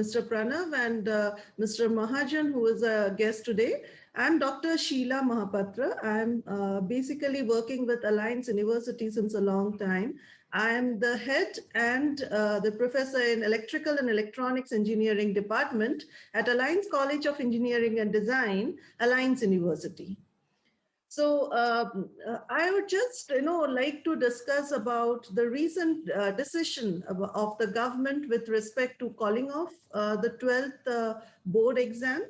Mr. Pranav and Mr. Mahajan, who is a guest today. I'm Dr. Shiela Mahapatra. I'm basically working with Alliance University since a long time. I am the head and the professor in Electrical and Electronics Engineering Department at Alliance College of Engineering and Design, Alliance University. So I would just, like to discuss about the recent decision of the government with respect to calling off the 12th board exam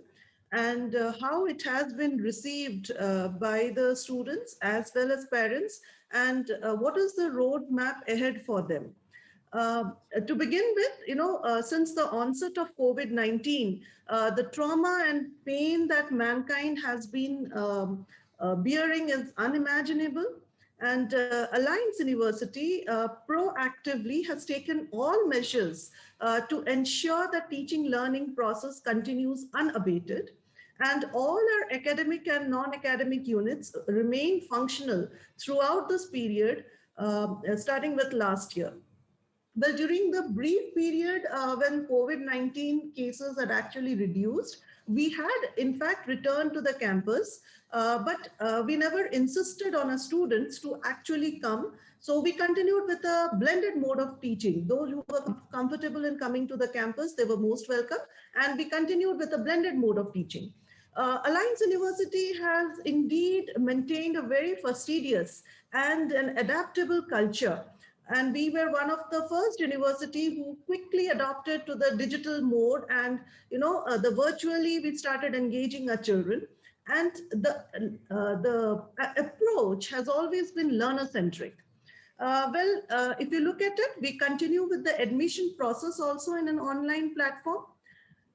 and how it has been received by the students as well as parents, and what is the roadmap ahead for them. To begin with, since the onset of COVID-19, the trauma and pain that mankind has been bearing is unimaginable. And Alliance University proactively has taken all measures to ensure that teaching learning process continues unabated. And all our academic and non-academic units remain functional throughout this period, starting with last year. Well, during the brief period when COVID-19 cases had actually reduced, we had in fact returned to the campus, but we never insisted on our students to actually come. So we continued with a blended mode of teaching. Those who were comfortable in coming to the campus, they were most welcome. And we continued with a blended mode of teaching. Alliance University has indeed maintained a very fastidious and an adaptable culture. And we were one of the first university who quickly adopted to the digital mode, and the virtually we started engaging our children. And the approach has always been learner centric. If you look at it, we continue with the admission process also in an online platform.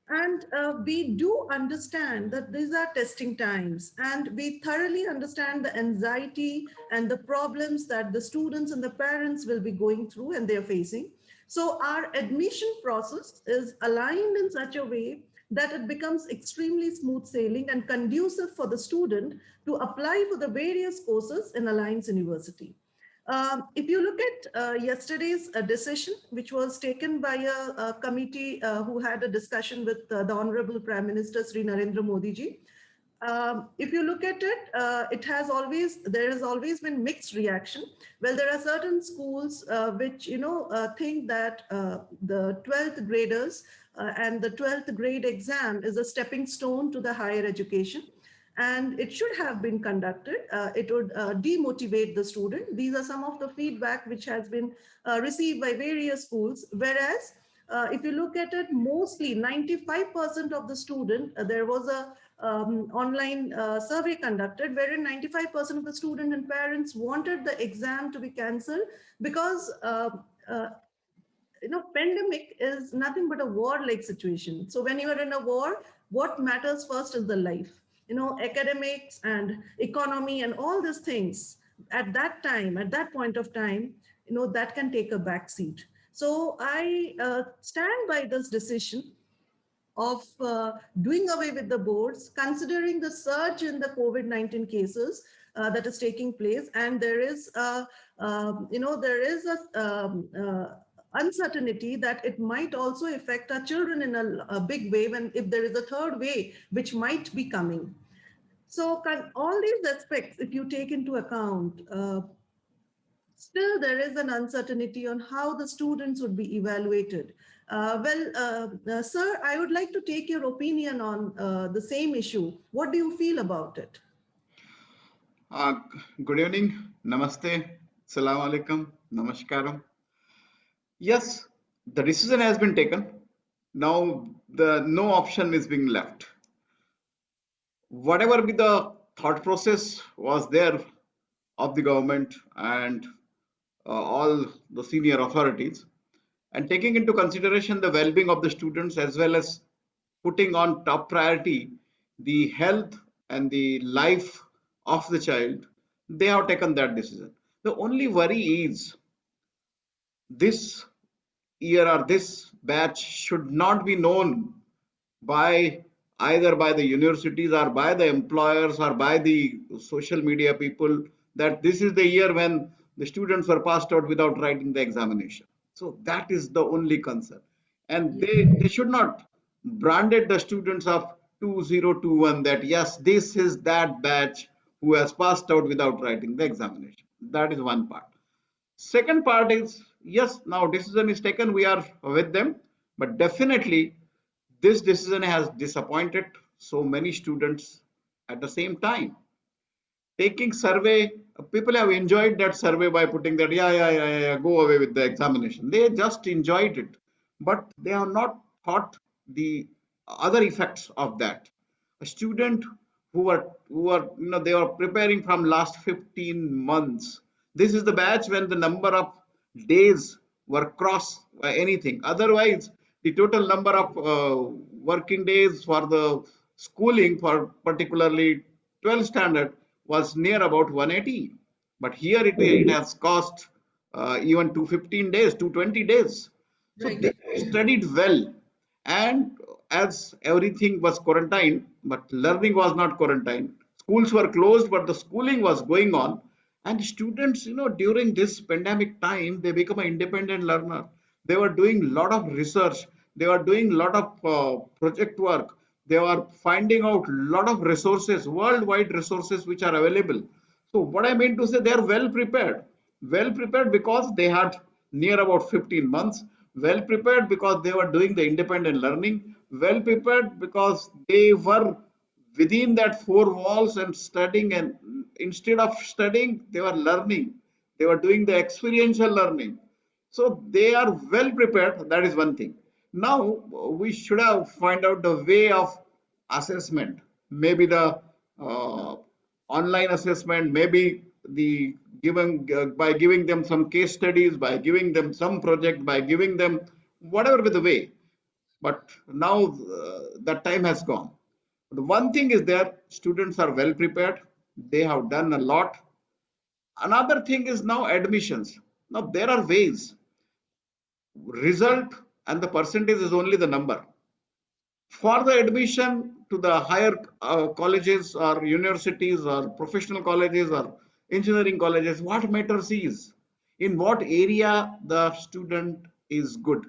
And we do understand that these are testing times, and we thoroughly understand the anxiety and the problems that the students and the parents will be going through and they're facing. So our admission process is aligned in such a way that it becomes extremely smooth sailing and conducive for the student to apply for the various courses in Alliance University. If you look at yesterday's decision, which was taken by a committee who had a discussion with the Honorable Prime Minister Sri Narendra Modi ji, if you look at it, there has always been mixed reaction. Well, there are certain schools which think that the 12th graders and the 12th grade exam is a stepping stone to the higher education, and it should have been conducted. It would demotivate the student. These are some of the feedback which has been received by various schools. Whereas if you look at it, mostly 95% of the student, there was a online survey conducted wherein 95% of the student and parents wanted the exam to be cancelled because pandemic is nothing but a war-like situation. So when you are in a war, what matters first is the life. Academics and economy and all these things at that time, at that point of time, that can take a back seat. So I stand by this decision of doing away with the boards, considering the surge in the COVID-19 cases that is taking place. And there is uncertainty that it might also affect our children in a big way if there is a third wave which might be coming. So all these aspects, if you take into account, still there is an uncertainty on how the students would be evaluated. Sir, I would like to take your opinion on the same issue. What do you feel about it? Good evening. Namaste. Assalamu alaikum. Namaskaram. Yes, the decision has been taken. Now no option is being left. Whatever be the thought process was there of the government and all the senior authorities, and taking into consideration the well-being of the students as well as putting on top priority the health and the life of the child, they have taken that decision. The only worry is this year or this batch should not be known by either by the universities or by the employers or by the social media people that this is the year when the students were passed out without writing the examination. So that is the only concern. And they should not branded the students of 2021 that yes, this is that batch who has passed out without writing the examination. That is one part. Second part is yes, now decision is taken, we are with them, but definitely this decision has disappointed so many students at the same time. Taking survey, people have enjoyed that survey by putting that, yeah, go away with the examination. They just enjoyed it, but they have not thought the other effects of that. A student they were preparing from last 15 months. This is the batch when the number of days were cross anything. Otherwise, the total number of working days for the schooling for particularly 12th standard was near about 180. But here it has cost even 215 days, 220 days. So Right. they studied well. And as everything was quarantined, but learning was not quarantined, schools were closed, but the schooling was going on. And students, during this pandemic time, they become an independent learner. They were doing a lot of research. They were doing a lot of project work. They were finding out a lot of resources, worldwide resources which are available. So what I mean to say, they are well prepared because they had near about 15 months, well prepared because they were doing the independent learning, well prepared because they were within that four walls and studying, and instead of studying, they were learning. They were doing the experiential learning. So they are well prepared. That is one thing. Now we should have find out the way of assessment. Maybe the online assessment, maybe the given by giving them some case studies, by giving them some project, by giving them whatever with the way. But now that time has gone. The one thing is there, students are well prepared. They have done a lot. Another thing is now admissions. Now there are ways. Result and the percentage is only the number. For the admission to the higher colleges or universities or professional colleges or engineering colleges, what matters is in what area the student is good,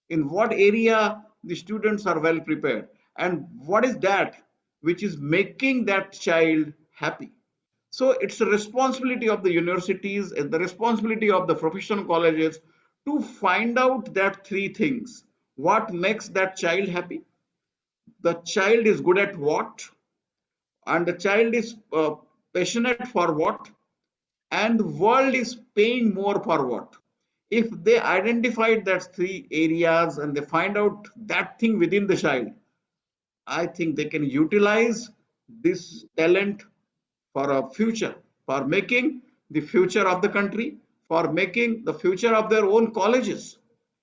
in what area the students are well prepared, and what is that which is making that child happy. So it's the responsibility of the universities and the responsibility of the professional colleges to find out that three things: what makes that child happy, the child is good at what, and the child is passionate for what, and the world is paying more for what. If they identified that three areas and they find out that thing within the child, I think they can utilize this talent for a future, for making the future of the country, for making the future of their own colleges.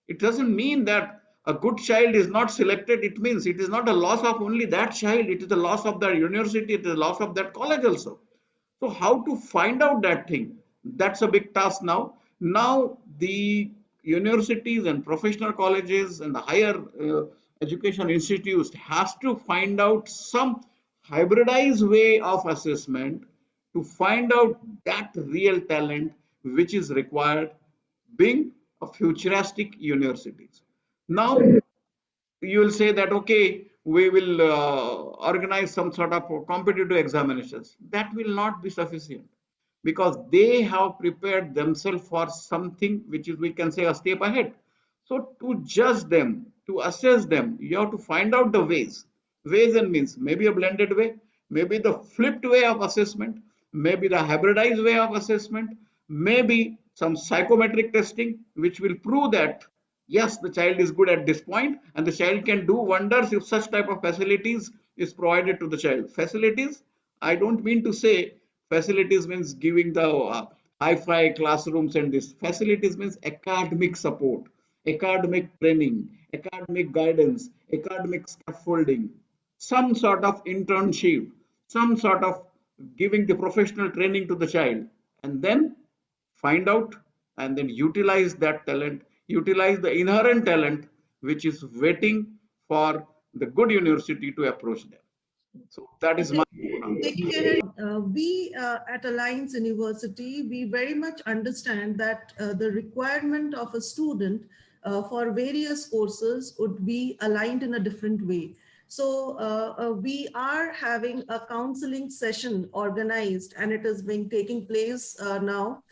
It doesn't mean that a good child is not selected. It means it is not a loss of only that child, it is the loss of the university, it is the loss of that college also. So how to find out that thing? That's a big task now. Now the universities and professional colleges and the higher education institutes has to find out some hybridized way of assessment to find out that real talent which is required being a futuristic universities. Now you will say that okay, we will organize some sort of competitive examinations. That will not be sufficient because they have prepared themselves for something which is, we can say, a step ahead. So to judge them, to assess them, you have to find out the ways and means, maybe a blended way, maybe the flipped way of assessment, maybe the hybridized way of assessment, maybe some psychometric testing which will prove that yes, the child is good at this point and the child can do wonders if such type of facilities is provided to the child. Facilities, I don't mean to say facilities means giving the hi-fi classrooms, and this facilities means academic support, academic training, academic guidance, academic scaffolding, some sort of internship, some sort of giving the professional training to the child, and then find out and then utilize that talent, utilize the inherent talent which is waiting for the good university to approach them. So that is my Taking ahead, we at Alliance University, we very much understand that the requirement of a student for various courses would be aligned in a different way. So we are having a counseling session organized, and it is being taking place now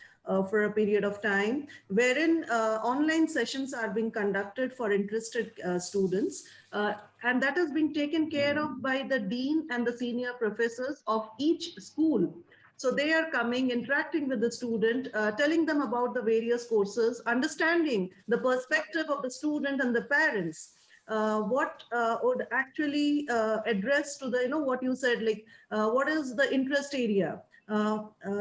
for a period of time, wherein online sessions are being conducted for interested students. And that is being taken care of by the dean and the senior professors of each school. So they are coming, interacting with the student, telling them about the various courses, understanding the perspective of the student and the parents. What would actually address to the, what you said, like what is the interest area,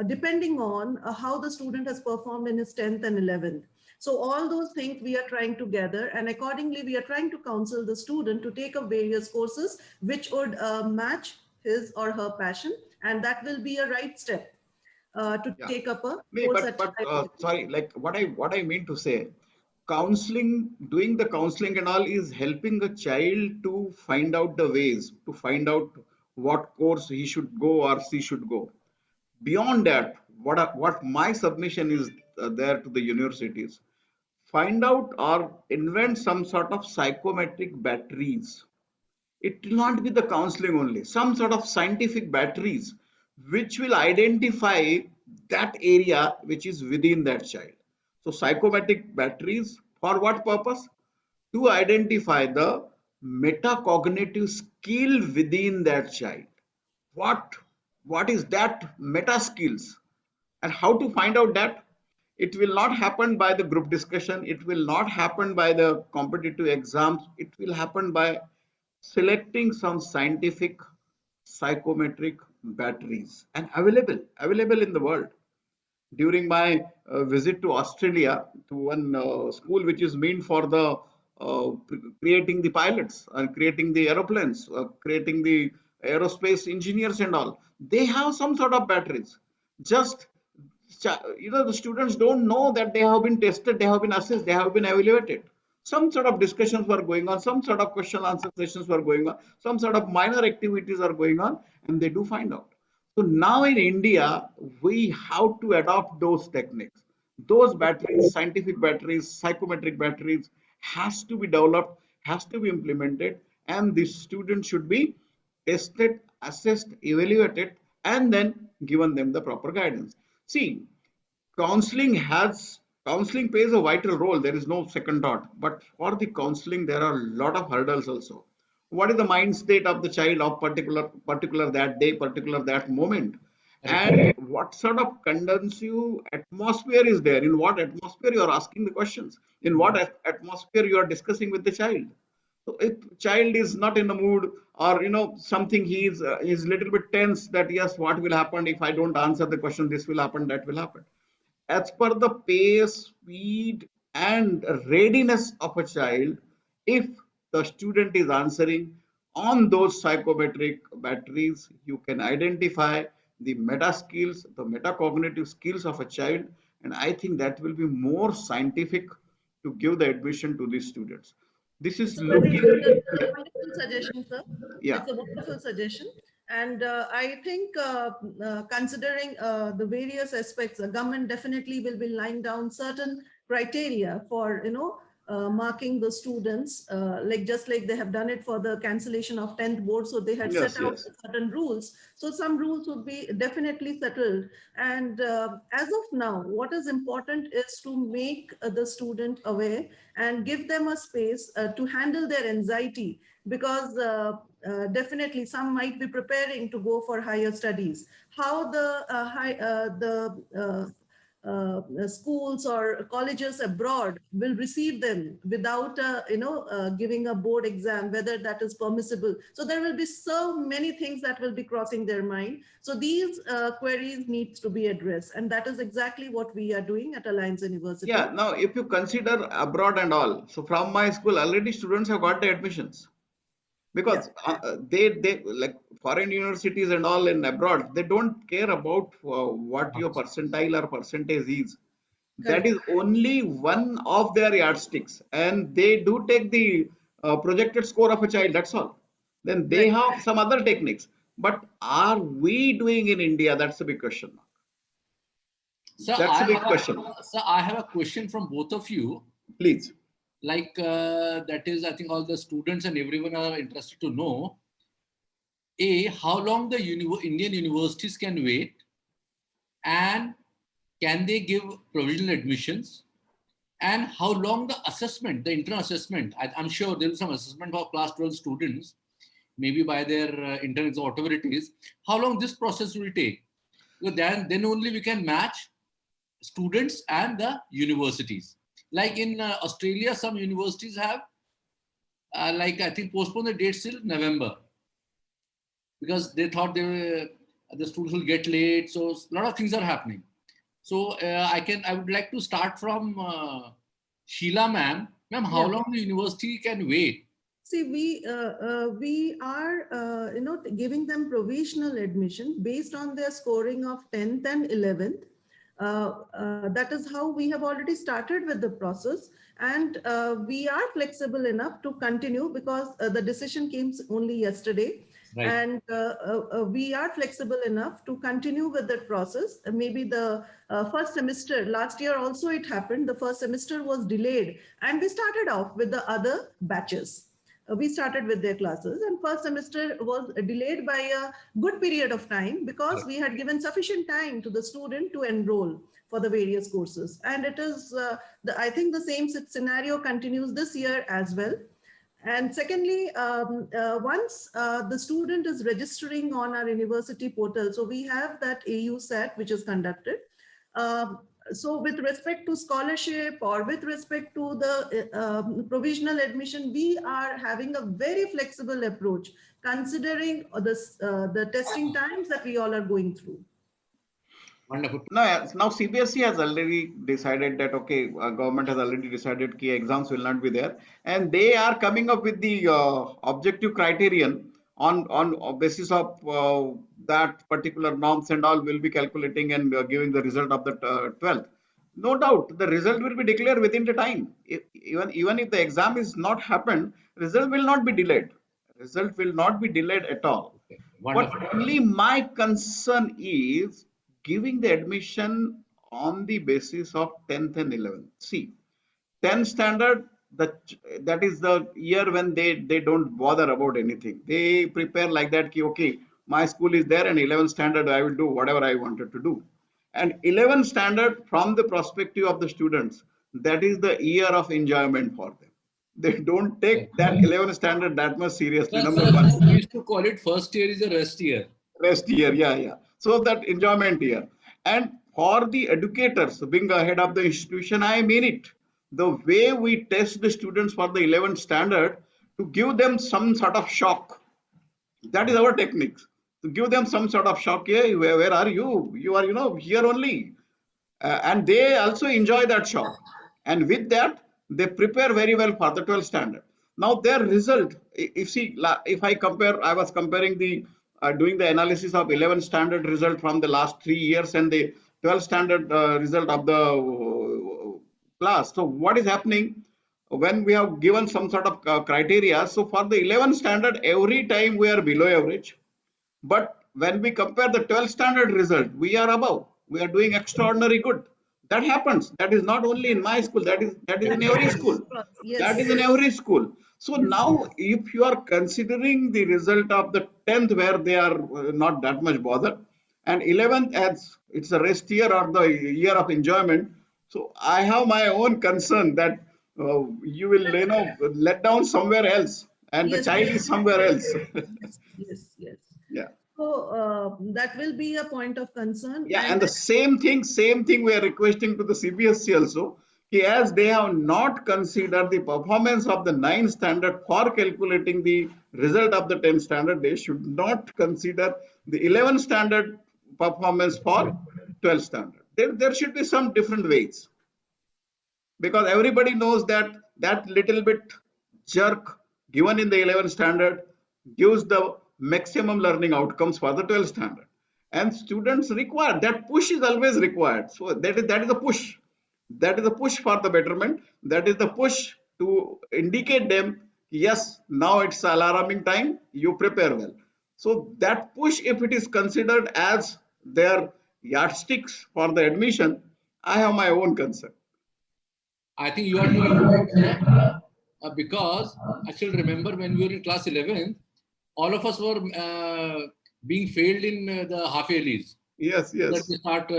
depending on how the student has performed in his 10th and 11th. So all those things we are trying to gather, and accordingly we are trying to counsel the student to take up various courses which would match his or her passion, and that will be a right step to Yeah. take up a Me, course at but higher education. sorry, like what I mean to say, counseling, doing the counseling and all is helping a child to find out the ways, to find out what course he should go or she should go. Beyond that, what my submission is there to the universities, find out or invent some sort of psychometric batteries. It will not be the counseling only, some sort of scientific batteries which will identify that area which is within that child. So psychometric batteries, for what purpose? To identify the metacognitive skill within that child. What what is that meta skills, and how to find out that? It will not happen by the group discussion, it will not happen by the competitive exams, it will happen by selecting some scientific psychometric batteries, and available in the world. During my visit to Australia, to one school which is meant for the creating the pilots and creating the aeroplanes, creating the aerospace engineers and all, they have some sort of batteries. Just the students don't know that they have been tested, they have been assessed, they have been evaluated. Some sort of discussions were going on, some sort of question answer sessions were going on, some sort of minor activities are going on, and they do find out. So now in India, we have to adopt those techniques. Those batteries, scientific batteries, psychometric batteries, has to be developed, has to be implemented, and the student should be tested, assessed, evaluated, and then given them the proper guidance. See, counseling plays a vital role. There is no second thought. But for the counseling, there are a lot of hurdles also. What is the mind state of the child of particular that day, particular that moment, Correct. and what sort of conducive atmosphere is there? In what atmosphere you are asking the questions? In what atmosphere you are discussing with the child? So if child is not in the mood, or something, he's a little bit tense, that yes, what will happen if I don't answer the question, this will happen, that will happen. As per the pace, speed, and readiness of a child, if the student is answering on those psychometric batteries, you can identify the meta skills, the metacognitive skills of a child, and I think that will be more scientific to give the admission to these students. This is looking, It's a wonderful suggestion, sir. yeah. It's a wonderful suggestion. And I think considering the various aspects, the government definitely will be laying down certain criteria for, marking the students, like just like they have done it for the cancellation of 10th board. So they had set Yes, out yes. certain rules. So some rules would be definitely settled. And as of now, what is important is to make the student aware and give them a space to handle their anxiety, because definitely some might be preparing to go for higher studies. How the schools or colleges abroad will receive them without giving a board exam, whether that is permissible. So there will be so many things that will be crossing their mind. So these queries needs to be addressed, and that is exactly what we are doing at Alliance Yeah, University. now if you consider abroad and all, so from my school already students have got the admissions, Yeah, because they like foreign universities and all in abroad, they don't care about what your percentile or percentage is. That correct. is only one of their yardsticks, and they do take the projected score of a child, that's all. Then they Right. have some other techniques, but are we doing in India? That's a big question. So That's I a big have question. a, so I have a question from both of you. Please. like that is, I think all the students and everyone are interested to know, how long the Indian universities can wait, and can they give provisional admissions, and how long the assessment, the internal assessment. I'm sure there is some assessment for class 12 students, maybe by their interns or whatever it is. How long this process will take? Because then only we can match students and the universities. Like in Australia, some universities have, like I think, postponed the dates till November because they thought the students will get late. So a lot of things are happening. So I would like to start from Sheila ma'am. Ma'am, how Yeah. long the university can wait? See, we are giving them provisional admission based on their scoring of 10th and 11th. That is how we have already started with the process, and we are flexible enough to continue because the decision came only yesterday, Right. and we are flexible enough to continue with that process. Maybe the first semester last year also it happened. The first semester was delayed, and we started off with the other batches. We started with their classes, and first semester was delayed by a good period of time because we had given sufficient time to the student to enroll for the various courses. And it is I think the same scenario continues this year as well. And secondly, once the student is registering on our university portal, so we have that AU SAT which is conducted. So with respect to scholarship or with respect to the provisional admission, we are having a very flexible approach considering the testing times that we all are going through. Wonderful. No, now CBSE has already decided that, okay, government has already decided key exams will not be there, and they are coming up with the objective criterion on basis of that particular norms and all will be calculating and giving the result of the 12th. No doubt, the result will be declared within the time. Even if the exam is not happened, result will not be delayed. Result will not be delayed at all. Okay. But Wonderful. only my concern is giving the admission on the basis of 10th and 11th. See, 10th standard, that is the year when they don't bother about anything. They prepare like that, okay, my school is there, and 11th standard, I will do whatever I wanted to do. And 11th standard, from the perspective of the students, that is the year of enjoyment for them. They don't Right. take that 11th standard that much seriously, Plus, number one. we used to call it first year is a rest year. Rest year, yeah. So that enjoyment year. And for the educators being ahead of the institution, I mean it. The way we test the students for the 11th standard to give them some sort of shock. That is our techniques. To give them some sort of shock. Hey, where are you? You are, here only. And they also enjoy that shock, and with that they prepare very well for the 12th standard. Now their result, if I compare, I was comparing the doing the analysis of 11th standard result from the last 3 years and the 12th standard result of the class. So what is happening when we have given some sort of criteria? So for the 11th standard, every time we are below average, but when we compare the 12th standard result, we are above. We are doing extraordinary good. That happens. That is not only in my school. That is That in every happens school. across. That is Yes, in every school. So yes, now, if you are considering the result of the 10th, where they are not that much bothered, and 11th as it's a rest year or the year of enjoyment, so I have my own concern that you will, let down somewhere else, and the yes, child is somewhere else. yes. Yeah. So that will be a point of concern. Yeah, And and the then, same thing we are requesting to the CBSE also, as they have not considered the performance of the 9th standard for calculating the result of the 10th standard, they should not consider the 11th standard performance for 12th standard. There should be some different ways, because everybody knows that that little bit jerk given in the 11th standard gives the maximum learning outcomes for the 12th standard, and students require that. Push is always required. So that is a push, that is a push for the betterment, that is the push to indicate them, yes, now it's alarming time, you prepare well. So that push, if it is considered as their yardsticks for the admission, I have my own concern. I think you are doing good, sir. because I still remember when we were in class 11th, all of us were being failed in the half yearlies. Yes, That yes. we start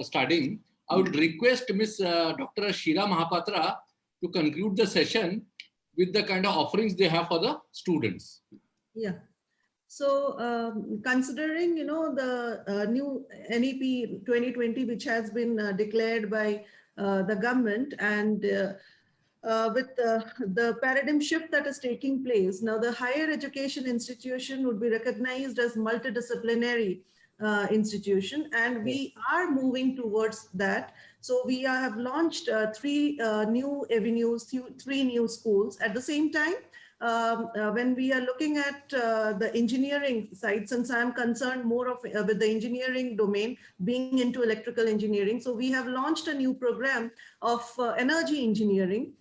studying. I would request Miss Dr. Shiela Mahapatra to conclude the session with the kind of offerings they have for the students. Yeah. So considering, the new NEP 2020, which has been declared by the government, and with the paradigm shift that is taking place, now the higher education institution would be recognized as multidisciplinary institution, and we are moving towards that. So we have launched three new avenues, three new schools. At the same time, when we are looking at the engineering side, since I'm concerned more of with the engineering domain, being into electrical engineering, so we have launched a new program of energy engineering,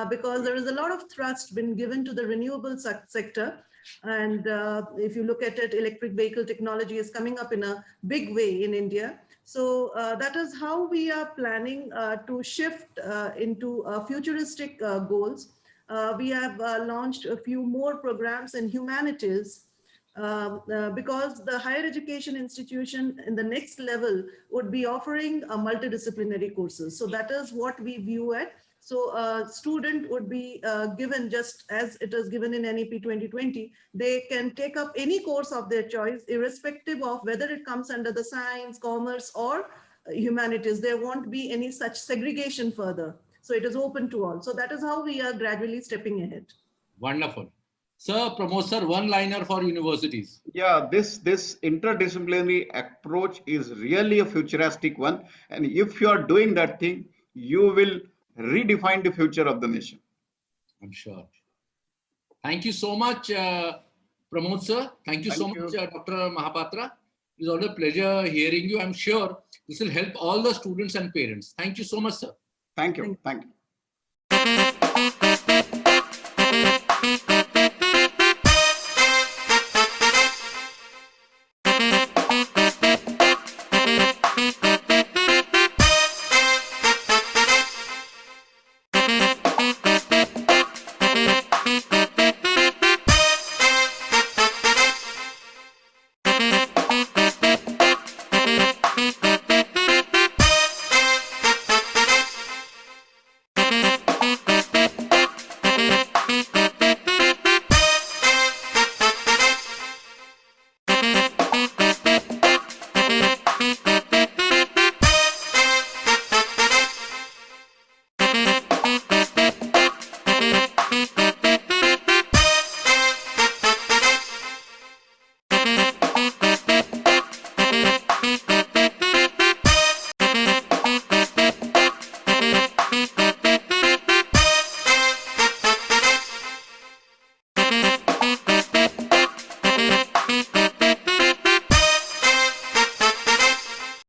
because there is a lot of thrust been given to the renewable sector. And if you look at it, electric vehicle technology is coming up in a big way in India. So that is how we are planning to shift into futuristic goals. We have launched a few more programs in humanities, because the higher education institution in the next level would be offering multidisciplinary courses. So that is what we view at. So a student would be given, just as it is given in NEP 2020, they can take up any course of their choice, irrespective of whether it comes under the science, commerce, or humanities. There won't be any such segregation further. So it is open to all. So that is how we are gradually stepping ahead. Wonderful. Sir, Pramod sir, one-liner for universities. Yeah, this interdisciplinary approach is really a futuristic one. And if you are doing that thing, you will redefine the future of the nation. I'm sure. Thank you so much, Pramod sir. Thank you so much, Dr. Mahapatra. It's always a pleasure hearing you. I'm sure this will help all the students and parents. Thank you so much, sir. Thank you. Thank you.